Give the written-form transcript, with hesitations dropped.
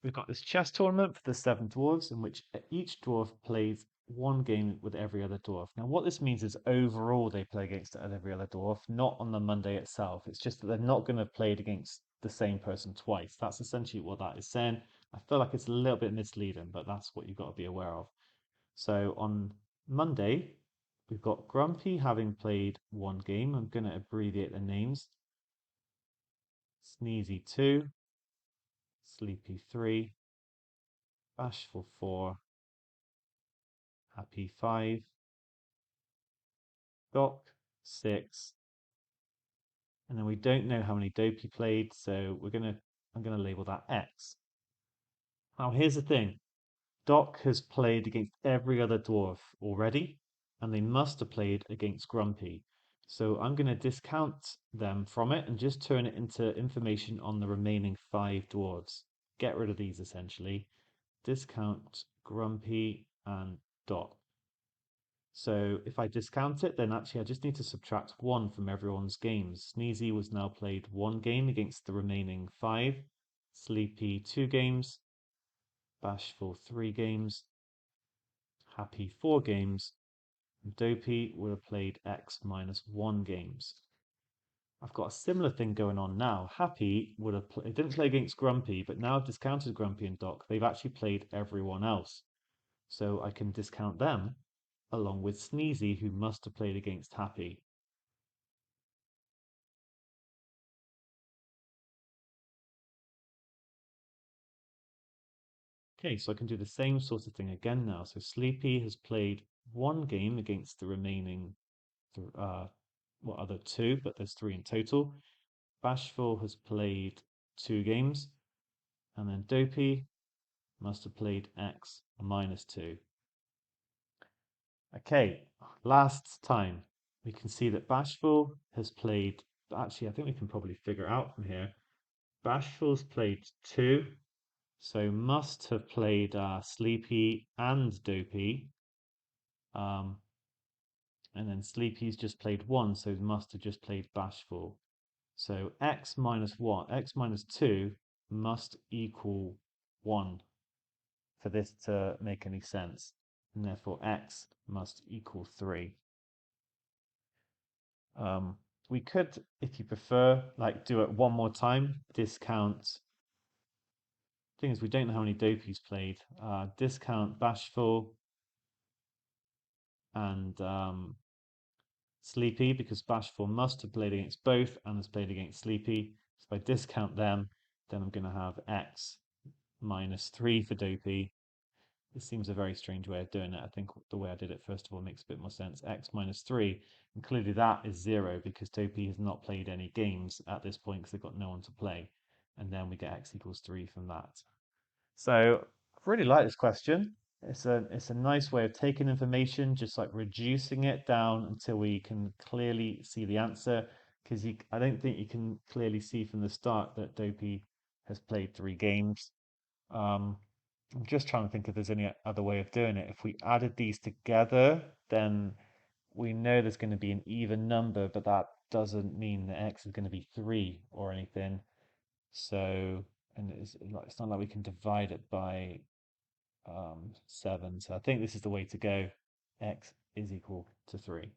we've got this chess tournament for the seven dwarves in which each dwarf plays one game with every other dwarf. Now, what this means is overall they play against every other dwarf, not on the Monday itself. It's just that they're not going to play it against the same person twice. That's essentially what that is saying. I feel like it's a little bit misleading, but that's what you've got to be aware of. So on Monday, we've got Grumpy having played one game. I'm going to abbreviate the names. Sneezy 2, Sleepy 3, Bashful 4, Happy 5, Doc 6, and then we don't know how many Dopey played, so I'm gonna label that X. Now here's the thing. Doc has played against every other dwarf already, and they must have played against Grumpy. So I'm going to discount them from it and just turn it into information on the remaining five dwarves. Get rid of these essentially. Discount Grumpy and Doc. So if I discount it, then actually I just need to subtract one from everyone's games. Sneezy was now played one game against the remaining five. Sleepy 2 games. Bashful 3 games. Happy 4 games. And Dopey would have played X minus 1 games. I've got a similar thing going on now. Happy would have didn't play against Grumpy, but now I've discounted Grumpy and Doc. They've actually played everyone else. So I can discount them along with Sneezy, who must have played against Happy. Okay, so I can do the same sort of thing again now. So Sleepy has played one game against the remaining, what other two, but there's three in total. Bashful has played 2 games, and then Dopey must have played X minus 2. Okay, last time we can see that Bashful has played, actually, I think we can probably figure it out from here. Bashful's played 2, so must have played Sleepy and Dopey. Um, and then Sleepy's just played 1, so must have just played Bashful. So x minus 1, x minus 2 must equal 1 for this to make any sense. And therefore x must equal 3. We could, if you prefer, like do it one more time. Discount. Thing is, we don't know how many Dopey's played. Discount Bashful and Sleepy because Bashful must have played against both and has played against Sleepy. So if I discount them, then I'm going to have x minus 3 for Dopey. This seems a very strange way of doing it. I think the way I did it first of all makes a bit more sense. X minus 3, and clearly that is 0 because Dopey has not played any games at this point because they've got no one to play. And then we get x equals 3 from that. So I really like this question. It's a nice way of taking information, just like reducing it down until we can clearly see the answer. Because I don't think you can clearly see from the start that Dopey has played 3 games. Um, I'm just trying to think if there's any other way of doing it. If we added these together, then we know there's going to be an even number, but that doesn't mean that x is going to be 3 or anything. So, and it's not like we can divide it by 7. So I think this is the way to go. X is equal to 3.